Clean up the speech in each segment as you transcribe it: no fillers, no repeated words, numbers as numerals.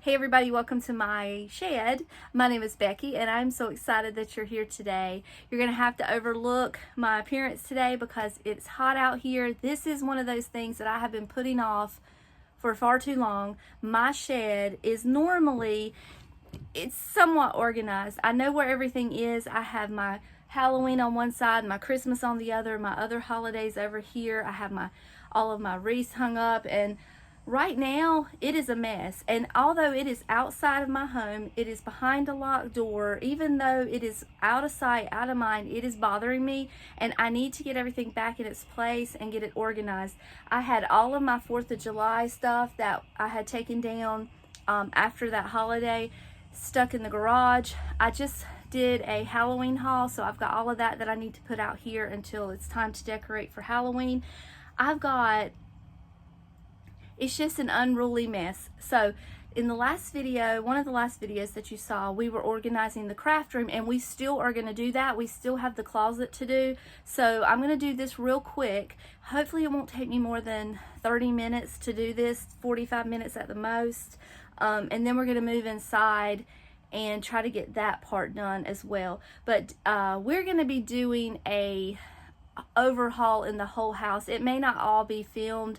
Hey everybody, welcome to my shed. My name is Becky and I'm so excited that you're here today. You're going to have to overlook my appearance today because it's hot out here. This is one of those things that I have been putting off for far too long. My shed is normally, it's somewhat organized. I know where everything is. I have my Halloween on one side, my Christmas on the other, my other holidays over here. I have all of my wreaths hung up, and right now it is a mess. And although it is outside of my home, it is behind a locked door. Even though it is out of sight, out of mind, it is bothering me, and I need to get everything back in its place and get it organized. I had all of my 4th of July stuff that I had taken down after that holiday stuck in the garage. I just did a Halloween haul, so I've got all of that I need to put out here until it's time to decorate for Halloween. It's just an unruly mess. So in the last video, one of the last videos that you saw, we were organizing the craft room, and we still are going to do that. We still have the closet to do. So I'm going to do this real quick. Hopefully it won't take me more than 30 minutes to do this, 45 minutes at the most. And then we're going to move inside and try to get that part done as well. But we're going to be doing a overhaul in the whole house. It may not all be filmed.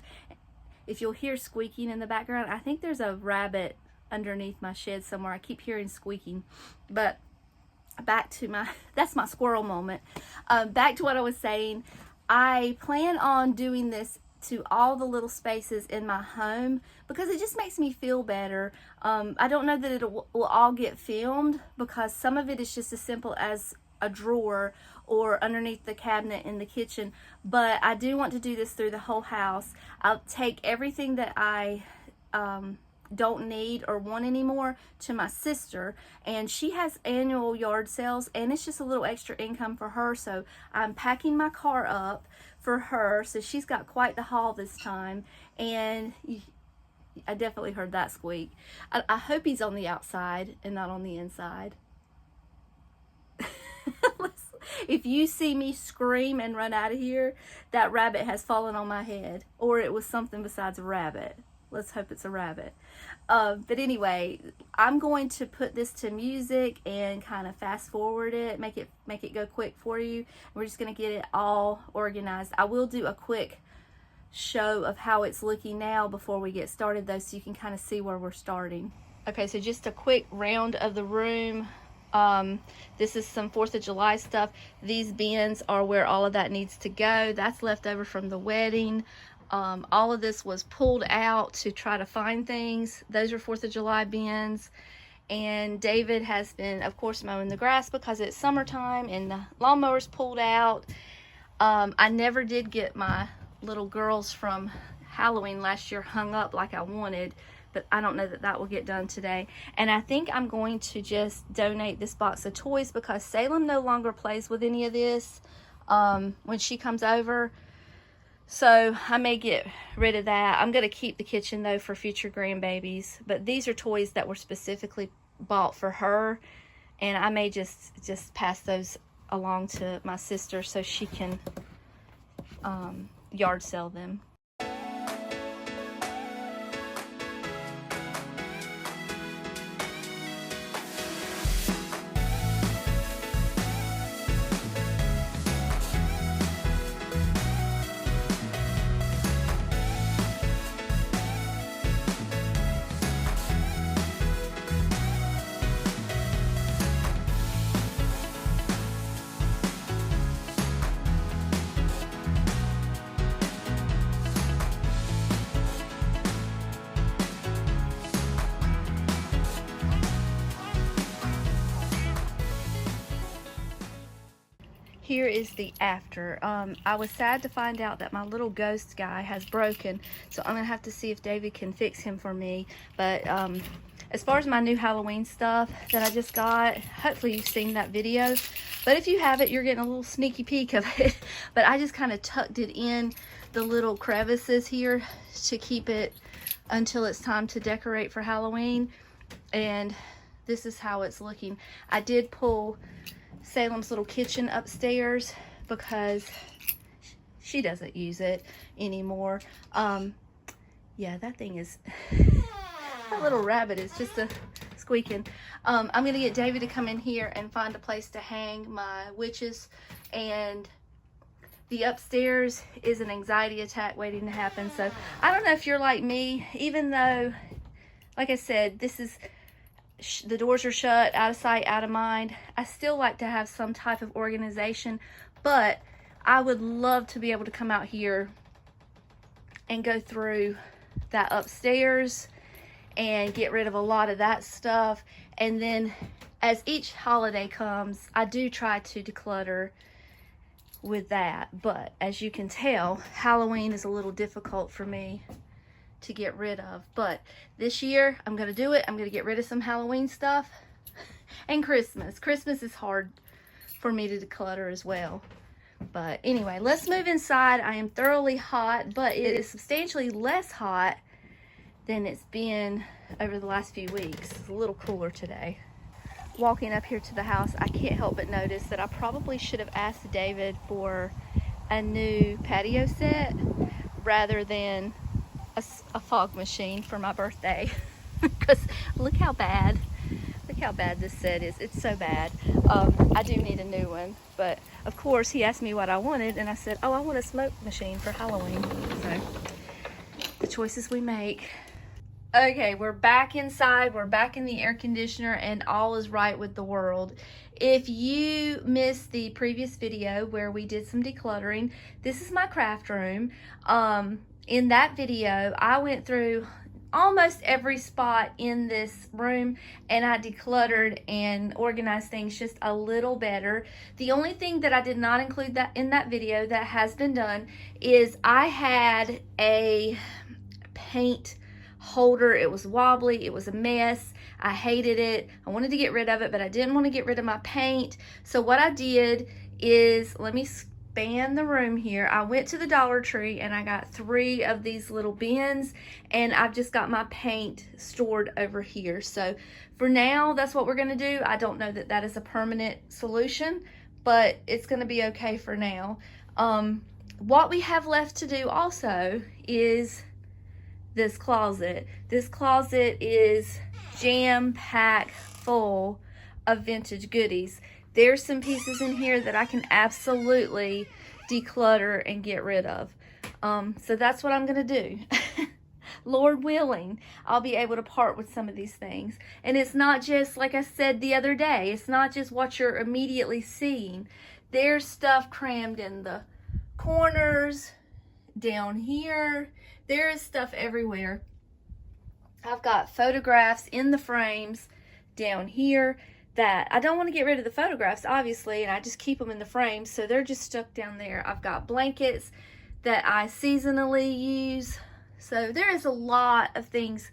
If you'll hear squeaking in the background, I think there's a rabbit underneath my shed somewhere. I keep hearing squeaking. But back to that's my squirrel moment. Back to what I was saying. I plan on doing this to all the little spaces in my home because it just makes me feel better. I don't know that it will all get filmed because some of it is just as simple as a drawer or underneath the cabinet in the kitchen, but I do want to do this through the whole house. I'll take everything that I don't need or want anymore to my sister, and she has annual yard sales, and it's just a little extra income for her. So I'm packing my car up for her, so she's got quite the haul this time. And I definitely heard that squeak. I hope he's on the outside and not on the inside. If you see me scream and run out of here, that rabbit has fallen on my head, or it was something besides a rabbit. Let's hope it's a rabbit. But anyway, I'm going to put this to music and kind of fast forward it, make it go quick for you. We're just going to get it all organized. I will do a quick show of how it's looking now before we get started though, so you can kind of see where we're starting. Okay, so just a quick round of the room. This is some 4th of July stuff. These bins are where all of that needs to go. That's left over from the wedding. All of this was pulled out to try to find things. Those are 4th of July bins. And David has been, of course, mowing the grass because it's summertime and the lawnmower's pulled out. I never did get my little girls from Halloween last year hung up like I wanted, but I don't know that will get done today. And I think I'm going to just donate this box of toys because Salem no longer plays with any of this when she comes over. So I may get rid of that. I'm going to keep the kitchen though for future grandbabies. But these are toys that were specifically bought for her. And I may just pass those along to my sister so she can yard sell them. Here is the after. I was sad to find out that my little ghost guy has broken, so I'm gonna have to see if David can fix him for me. But as far as my new Halloween stuff that I just got, hopefully you've seen that video, but if you haven't, you're getting a little sneaky peek of it. But I just kind of tucked it in the little crevices here to keep it until it's time to decorate for Halloween. And this is how it's looking. I did pull Salem's little kitchen upstairs because she doesn't use it anymore. Yeah, that thing is That little rabbit is just a squeaking. I'm gonna get David to come in here and find a place to hang my witches, and the upstairs is an anxiety attack waiting to happen. So I don't know if you're like me, even though, like I said, this is, the doors are shut, out of sight, out of mind. I still like to have some type of organization, but I would love to be able to come out here and go through that upstairs and get rid of a lot of that stuff. And then as each holiday comes, I do try to declutter with that. But as you can tell, Halloween is a little difficult for me to get rid of. But this year, I'm going to do it. I'm going to get rid of some Halloween stuff. And Christmas. Christmas is hard for me to declutter as well. But anyway, let's move inside. I am thoroughly hot, but it is substantially less hot than it's been over the last few weeks. It's a little cooler today. Walking up here to the house, I can't help but notice that I probably should have asked David for a new patio set rather than a fog machine for my birthday. Because look how bad this set is. It's so bad. I do need a new one, but of course he asked me what I wanted, and I said, oh, I want a smoke machine for Halloween. So the choices we make. Okay, we're back inside. We're back in the air conditioner, and all is right with the world. If you missed the previous video where we did some decluttering, this is my craft room. In that video, I went through almost every spot in this room, and I decluttered and organized things just a little better. The only thing that I did not include that in that video that has been done is I had a paint holder. It was wobbly. It was a mess. I hated it. I wanted to get rid of it, but I didn't want to get rid of my paint. So what I did is, let me span the room here. I went to the Dollar Tree and I got 3 of these little bins, and I've just got my paint stored over here. So for now, that's what we're going to do. I don't know that that is a permanent solution, but it's going to be okay for now. What we have left to do also is this closet. This closet is jam-packed full of vintage goodies. There's some pieces in here that I can absolutely declutter and get rid of. So that's what I'm gonna do. Lord willing, I'll be able to part with some of these things. And it's not just, like I said the other day, it's not just what you're immediately seeing. There's stuff crammed in the corners, down here. There is stuff everywhere. I've got photographs in the frames down here that I don't want to get rid of the photographs, obviously, and I just keep them in the frames, so they're just stuck down there. I've got blankets that I seasonally use. So there is a lot of things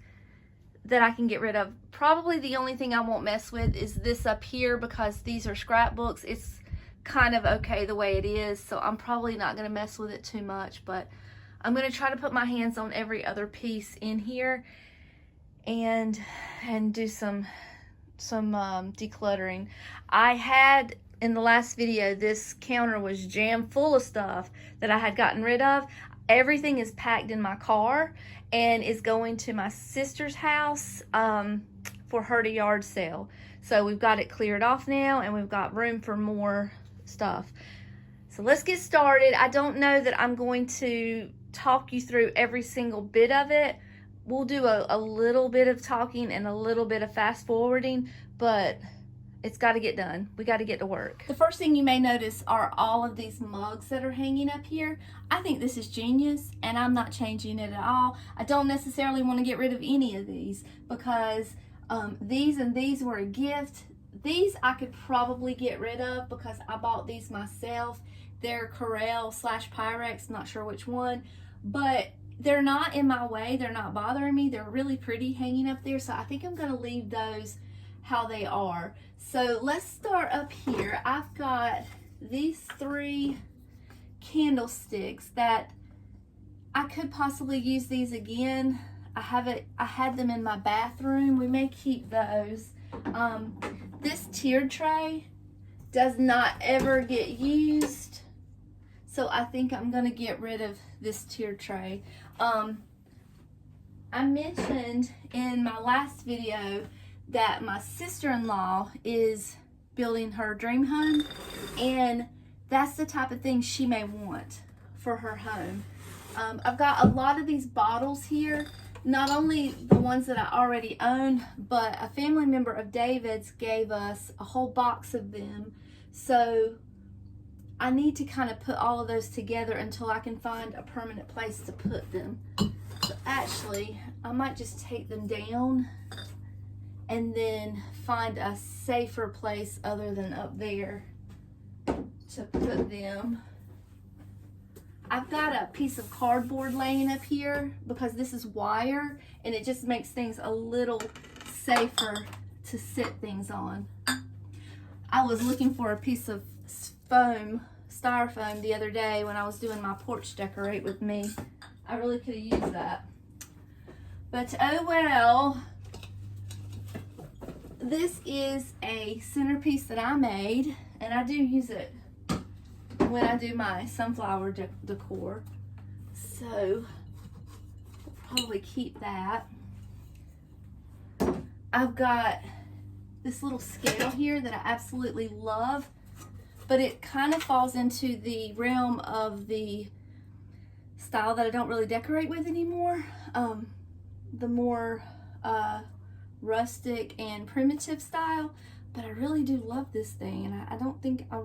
that I can get rid of. Probably the only thing I won't mess with is this up here, because these are scrapbooks. It's kind of okay the way it is, so I'm probably not going to mess with it too much, but I'm going to try to put my hands on every other piece in here and do some decluttering. I had, in the last video, this counter was jammed full of stuff that I had gotten rid of. Everything is packed in my car and is going to my sister's house for her to yard sale. So we've got it cleared off now, and we've got room for more stuff. So let's get started. I don't know that I'm going to talk you through every single bit of it. We'll do a little bit of talking and a little bit of fast forwarding, but it's got to get done. We got to get to work. The first thing you may notice are all of these mugs that are hanging up here. I think this is genius, and I'm not changing it at all. I don't necessarily want to get rid of any of these, because these and these were a gift. These I could probably get rid of because I bought these myself. They're Corel / Pyrex, not sure which one, but they're not in my way. They're not bothering me. They're really pretty hanging up there, so I think I'm going to leave those how they are. So let's start up here. I've got these 3 candlesticks that I could possibly use these again. I had them in my bathroom. We may keep those. This tiered tray does not ever get used, so I think I'm gonna get rid of this tiered tray. I mentioned in my last video that my sister-in-law is building her dream home, and that's the type of thing she may want for her home. I've got a lot of these bottles here, not only the ones that I already own, but a family member of David's gave us a whole box of them. So I need to kind of put all of those together until I can find a permanent place to put them. So actually, I might just take them down and then find a safer place other than up there to put them. I've got a piece of cardboard laying up here because this is wire and it just makes things a little safer to sit things on. I was looking for a piece of styrofoam the other day when I was doing my porch decorate with me. I really could have used that. But oh well. This is a centerpiece that I made, and I do use it when I do my sunflower decor. So we'll probably keep that. I've got this little scale here that I absolutely love, but it kind of falls into the realm of the style that I don't really decorate with anymore. The more rustic and primitive style, but I really do love this thing, and I don't think I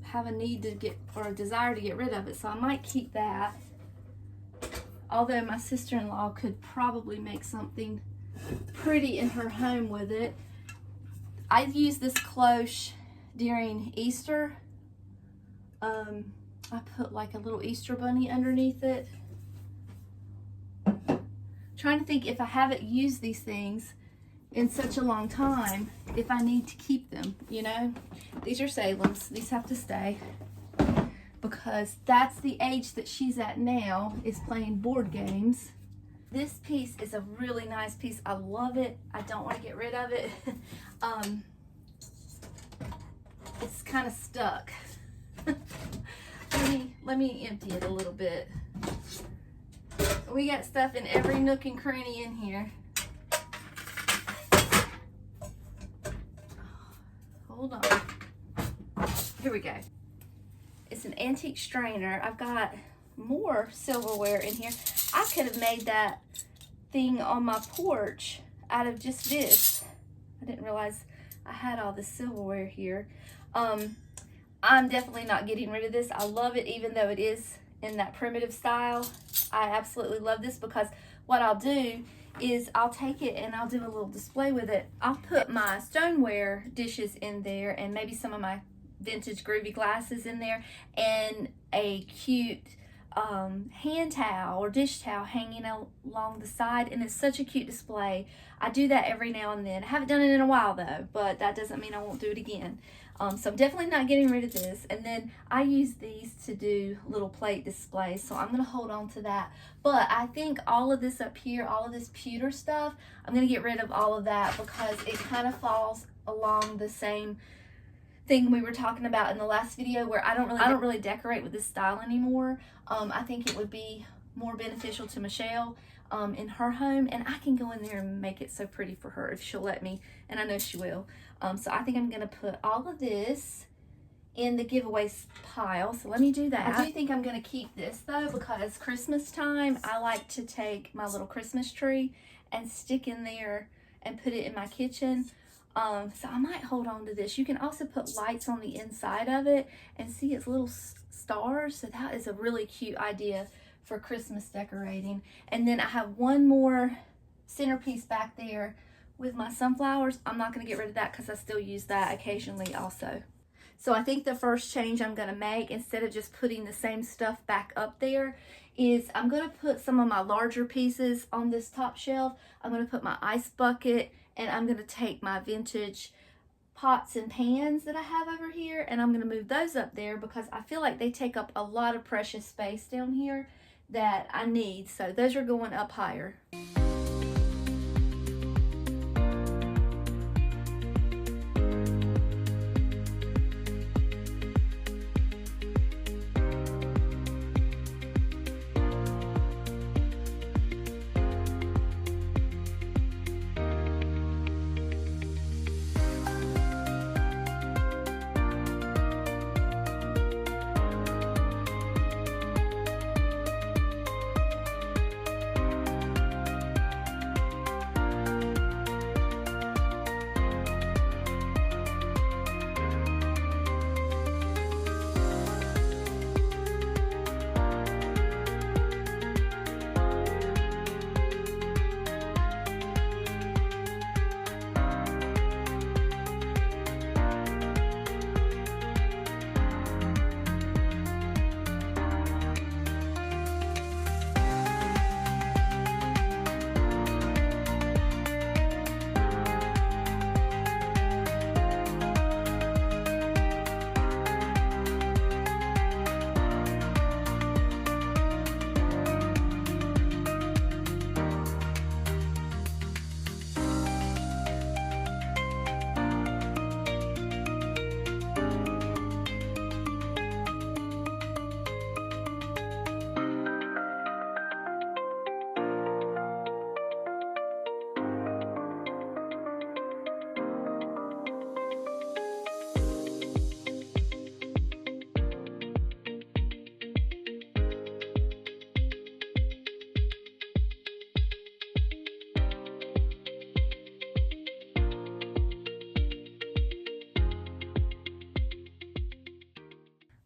have a need to get, or a desire to get rid of it, so I might keep that. Although my sister-in-law could probably make something pretty in her home with it. I used this cloche during Easter. I put like a little Easter bunny underneath it. Trying to think if I haven't used these things in such a long time, if I need to keep them, you know. These are Salem's. These have to stay because that's the age that she's at now, is playing board games. This piece is a really nice piece. I love it. I don't want to get rid of it. It's kind of stuck. Let me empty it a little bit. We got stuff in every nook and cranny in here. Hold on. Here we go. It's an antique strainer. I've got more silverware in here. I could have made that thing on my porch out of just this. I didn't realize I had all this silverware here. I'm definitely not getting rid of this. I love it, even though it is in that primitive style. I absolutely love this because what I'll do is I'll take it and I'll do a little display with it. I'll put my stoneware dishes in there and maybe some of my vintage groovy glasses in there and a cute hand towel or dish towel hanging along the side, and it's such a cute display. I do that every now and then. I haven't done it in a while though, but that doesn't mean I won't do it again. So I'm definitely not getting rid of this. And then I use these to do little plate displays, so I'm gonna hold on to that. But I think all of this up here, all of this pewter stuff, I'm gonna get rid of all of that because it kind of falls along the same thing we were talking about in the last video, where I don't really decorate with this style anymore. I think it would be more beneficial to Michelle in her home, and I can go in there and make it so pretty for her if she'll let me, and I know she will. So I think I'm gonna put all of this in the giveaways pile, so let me do that. I do think I'm gonna keep this though, because Christmas time I like to take my little Christmas tree and stick in there and put it in my kitchen. So I might hold on to this. You can also put lights on the inside of it and see its little stars, so that is a really cute idea for Christmas decorating. And then I have one more centerpiece back there with my sunflowers. I'm not going to get rid of that because I still use that occasionally also. So I think the first change I'm going to make, instead of just putting the same stuff back up there, is I'm going to put some of my larger pieces on this top shelf. I'm going to put my ice bucket, and I'm going to take my vintage pots and pans that I have over here, and I'm going to move those up there because I feel like they take up a lot of precious space down here that I need. So those are going up higher.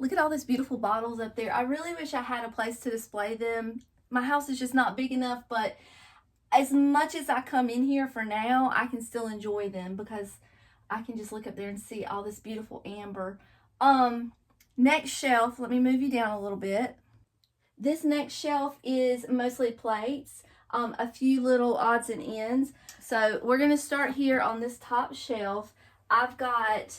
Look at all these beautiful bottles up there. I really wish I had a place to display them. My house is just not big enough, but as much as I come in here for now, I can still enjoy them because I can just look up there and see all this beautiful amber. Next shelf, let me move you down a little bit. This next shelf is mostly plates, a few little odds and ends. So we're going to start here on this top shelf. I've got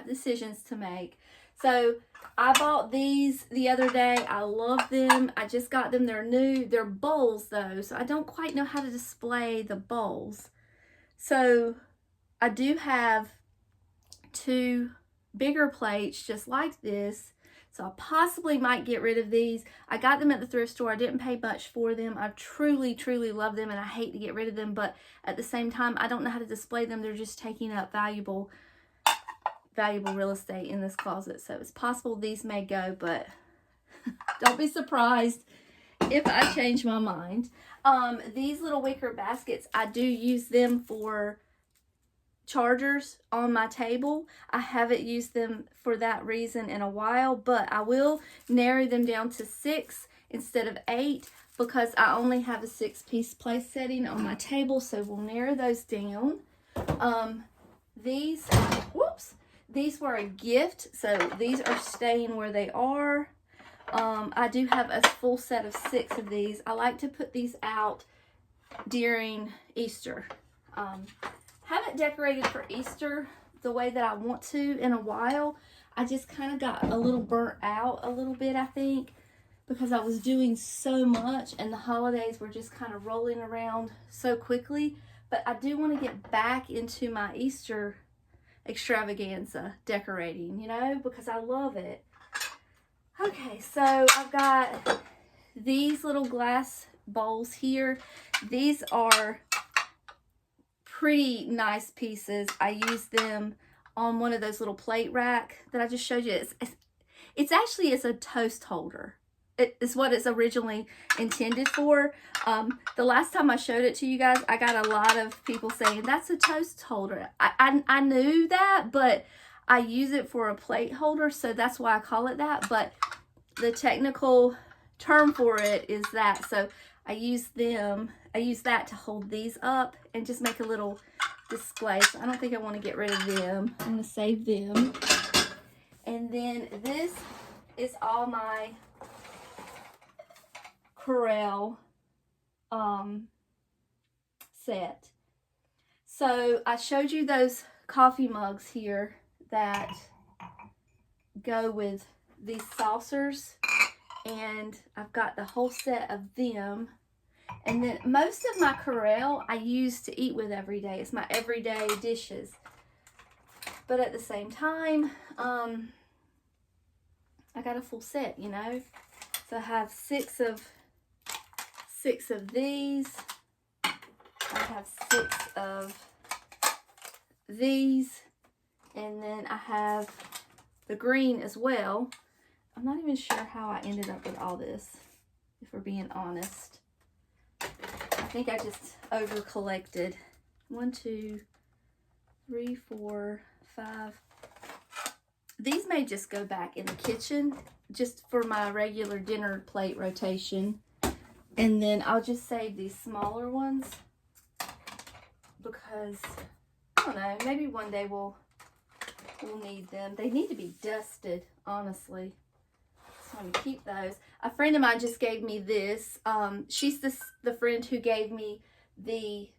decisions to make. So I bought these the other day. I love them. I just got them. They're new. They're bowls though, so I don't quite know how to display the bowls. So I do have 2 bigger plates just like this. So I possibly might get rid of these. I got them at the thrift store. I didn't pay much for them. I truly, truly love them and I hate to get rid of them, but at the same time, I don't know how to display them. They're just taking up valuable real estate in this closet. So it's possible these may go, but don't be surprised if I change my mind. These little wicker baskets, I do use them for chargers on my table. I haven't used them for that reason in a while, but I will narrow them down to 6 instead of 8 because I only have a 6-piece place setting on my table, so we'll narrow those down. These were a gift, so these are staying where they are. I do have a full set of 6 of these. I like to put these out during Easter. Haven't decorated for Easter the way that I want to in a while. I just kind of got a little burnt out a little bit, I think, because I was doing so much and the holidays were just kind of rolling around so quickly. But I do want to get back into my Easter extravaganza decorating, you know, because I love it. Okay, so I've got these little glass bowls here. These are pretty nice pieces. I use them on one of those little plate rack that I just showed you. It's actually a toast holder. It's what it's originally intended for. The last time I showed it to you guys, I got a lot of people saying, that's a toast holder. I knew that, but I use it for a plate holder, so that's why I call it that. But the technical term for it is that. So I use that to hold these up and just make a little display. So I don't think I want to get rid of them. I'm going to save them. And then this is all my Corel set. So I showed you those coffee mugs here that go with these saucers, and I've got the whole set of them. And then most of my Corel I use to eat with every day. It's my everyday dishes. But at the same time, I got a full set, you know. So I have 6 of these. I have 6 of these. And then I have the green as well. I'm not even sure how I ended up with all this, if we're being honest. I think I just over collected. 1, 2, 3, 4, 5. These may just go back in the kitchen just for my regular dinner plate rotation. And then I'll just save these smaller ones because, I don't know, maybe one day we'll need them. They need to be dusted, honestly. So I'm gonna keep those. A friend of mine just gave me this. She's the friend who gave me the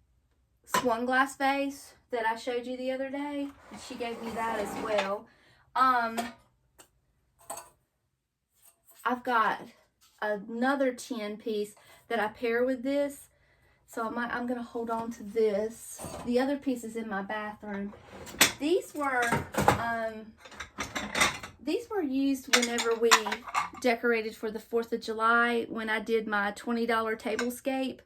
swan glass vase that I showed you the other day. And she gave me that as well. I've got another 10 piece that I pair with this. So I'm going to hold on to this. The other piece is in my bathroom. These were used whenever we decorated for the 4th of July when I did my $20 tablescape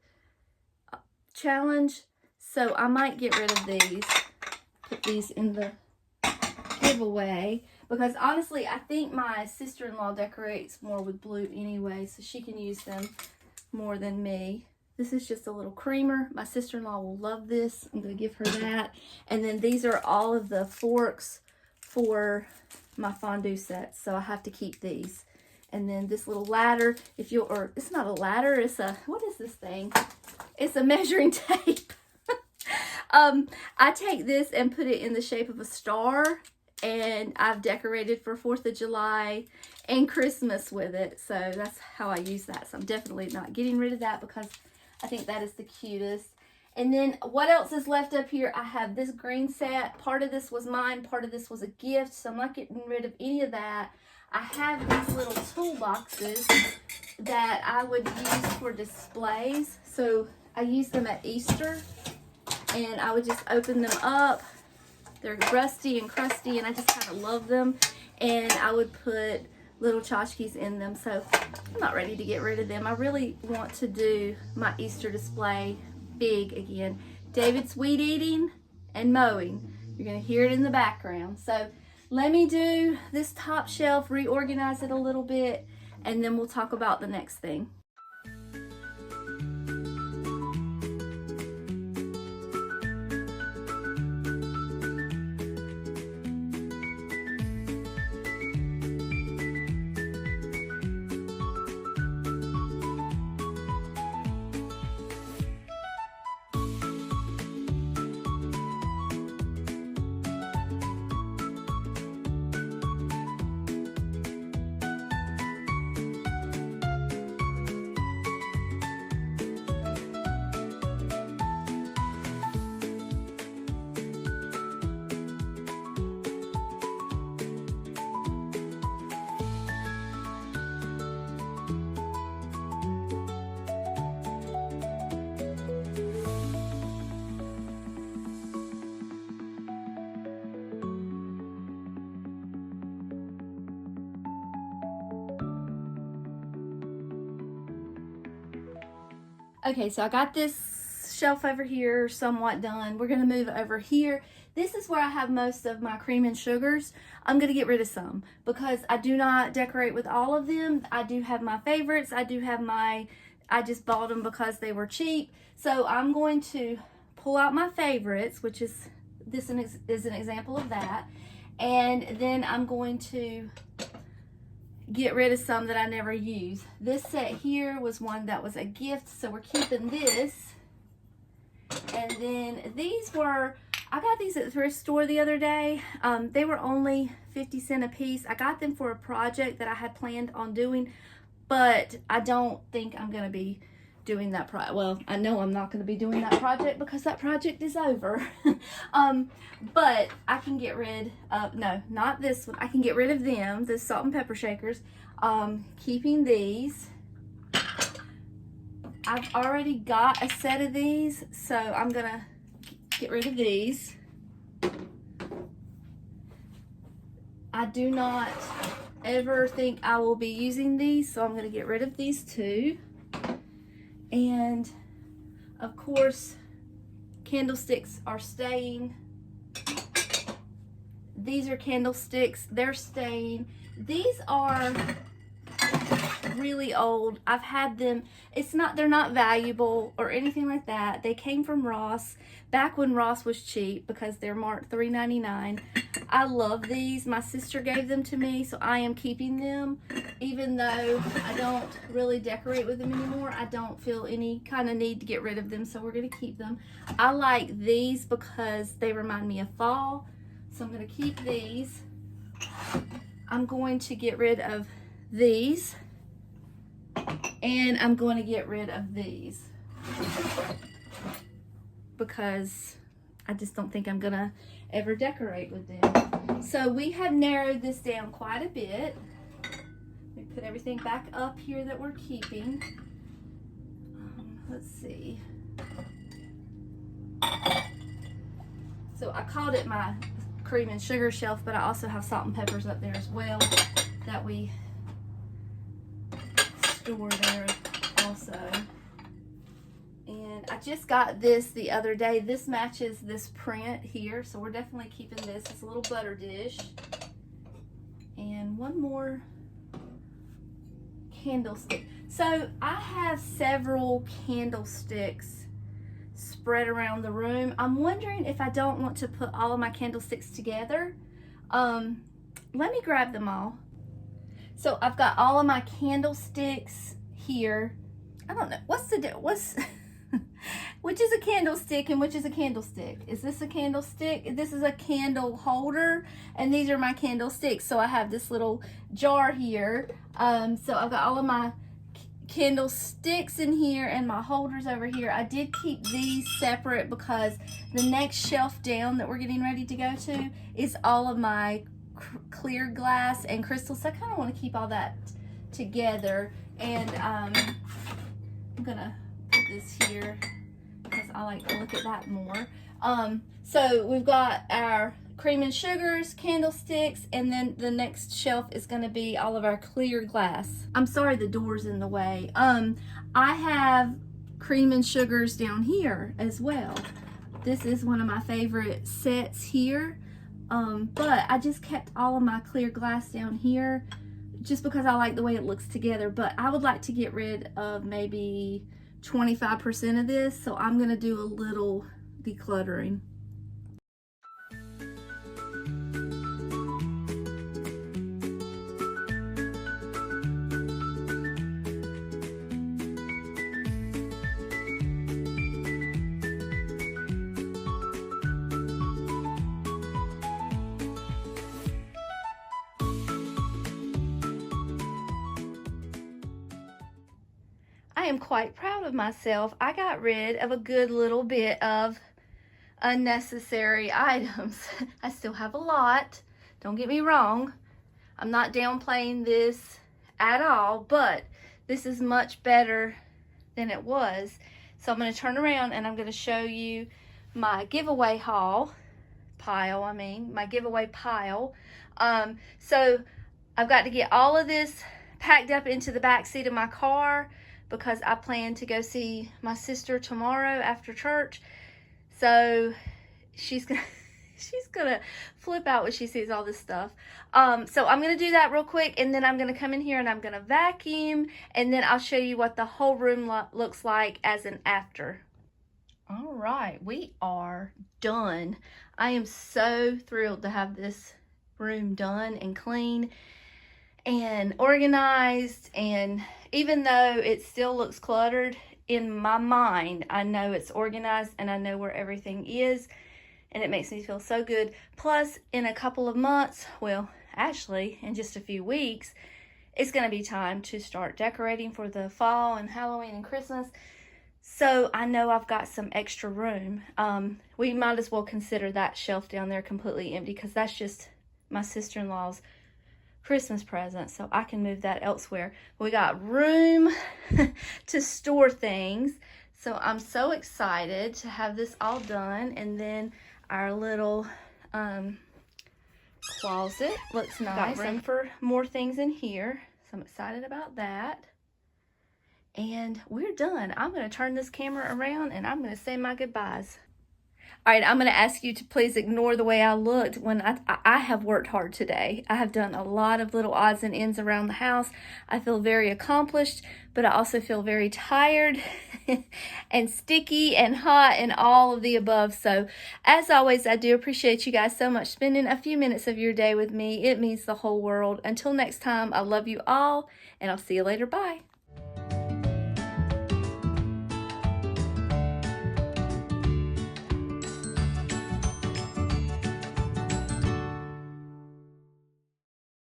challenge. So I might get rid of these. Put these in the giveaway. Because honestly, I think my sister-in-law decorates more with blue anyway. So she can use them more than me. This is just a little creamer. My sister-in-law will love this. I'm going to give her that. And then these are all of the forks for my fondue sets, so I have to keep these. And then this little ladder, if you, or it's not a ladder, it's a, what is this thing? It's a measuring tape. I take this and put it in the shape of a star, and I've decorated for 4th of July and Christmas with it. So that's how I use that. So I'm definitely not getting rid of that because I think that is the cutest. And then what else is left up here? I have this green set. Part of this was mine, part of this was a gift, so I'm not getting rid of any of that. I have these little toolboxes that I would use for displays. So I use them at Easter, and I would just open them up. They're rusty and crusty, and I just kind of love them. And I would put little tchotchkes in them. So I'm not ready to get rid of them. I really want to do my Easter display big again. David's weed eating and mowing. You're going to hear it in the background. So let me do this top shelf, reorganize it a little bit, and then we'll talk about the next thing. Okay, so I got this shelf over here somewhat done. We're gonna move over here. This is where I have most of my cream and sugars. I'm gonna get rid of some because I do not decorate with all of them. I do have my favorites. I just bought them because they were cheap. So I'm going to pull out my favorites, which is, this is an example of that. And then I'm going to get rid of some that I never use. This set here was one that was a gift, so we're keeping this. And then these were, I got these at the thrift store the other day. They were only 50 cents a piece. I got them for a project that I had planned on doing, but I don't think I'm going to be doing that well, I know I'm not going to be doing that project because that project is over. But I can get rid of, no, not this one. I can get rid of them, the salt and pepper shakers. Keeping these. I've already got a set of these, so I'm going to get rid of these. I do not ever think I will be using these, so I'm going to get rid of these too. And of course, candlesticks are staying. These are candlesticks, they're staying. These are really old. I've had them, they're not valuable or anything like that. They came from Ross, back when Ross was cheap because they're marked $3.99. I love these. My sister gave them to me, so I am keeping them. Even though I don't really decorate with them anymore, I don't feel any kind of need to get rid of them, so we're going to keep them. I like these because they remind me of fall, so I'm going to keep these. I'm going to get rid of these, and I'm going to get rid of these because I just don't think I'm going to ever decorate with them. So we have narrowed this down quite a bit. We put everything back up here that we're keeping. Let's see. So I called it my cream and sugar shelf, but I also have salt and peppers up there as well that we store there also. And I just got this the other day. This matches this print here, so we're definitely keeping this. It's a little butter dish. And one more candlestick. So I have several candlesticks spread around the room. I'm wondering if I don't want to put all of my candlesticks together. Let me grab them all. So I've got all of my candlesticks here. I don't know, what's which is a candlestick and which is a candlestick? Is this a candlestick? This is a candle holder, and these are my candlesticks. So I have this little jar here. So I've got all of my candlesticks in here and my holders over here. I did keep these separate because the next shelf down that we're getting ready to go to is all of my clear glass and crystals. So I kind of want to keep all that together, and I'm gonna put this here because I like to look at that more. So we've got our cream and sugars, candlesticks, and then the next shelf is going to be all of our clear glass. I'm sorry the door's in the way. I have cream and sugars down here as well. This is one of my favorite sets here. But I just kept all of my clear glass down here just because I like the way it looks together. But I would like to get rid of maybe 25% of this, so I'm going to do a little decluttering. I am quite proud of myself. I got rid of a good little bit of unnecessary items. I still have a lot. Don't get me wrong. I'm not downplaying this at all, but this is much better than it was. So I'm going to turn around and I'm going to show you my giveaway my giveaway pile. So I've got to get all of this packed up into the back seat of my car, because I plan to go see my sister tomorrow after church. So she's gonna flip out when she sees all this stuff. So I'm gonna do that real quick, and then I'm gonna come in here and I'm gonna vacuum, and then I'll show you what the whole room looks like as an after. All right, we are done. I am so thrilled to have this room done and clean and organized, and even though it still looks cluttered, in my mind I know it's organized and I know where everything is, and it makes me feel so good. Plus, in a couple of months, well, actually in just a few weeks, it's going to be time to start decorating for the fall and Halloween and Christmas. So I know I've got some extra room. We might as well consider that shelf down there completely empty, because that's just my sister-in-law's Christmas present, so I can move that elsewhere. We got room to store things, so I'm so excited to have this all done. And then our little closet looks nice. Got room for more things in here, so I'm excited about that. And we're done. I'm going to turn this camera around and I'm going to say my goodbyes. All right, I'm going to ask you to please ignore the way I looked when I have worked hard today. I have done a lot of little odds and ends around the house. I feel very accomplished, but I also feel very tired and sticky and hot and all of the above. So as always, I do appreciate you guys so much spending a few minutes of your day with me. It means the whole world. Until next time, I love you all, and I'll see you later. Bye.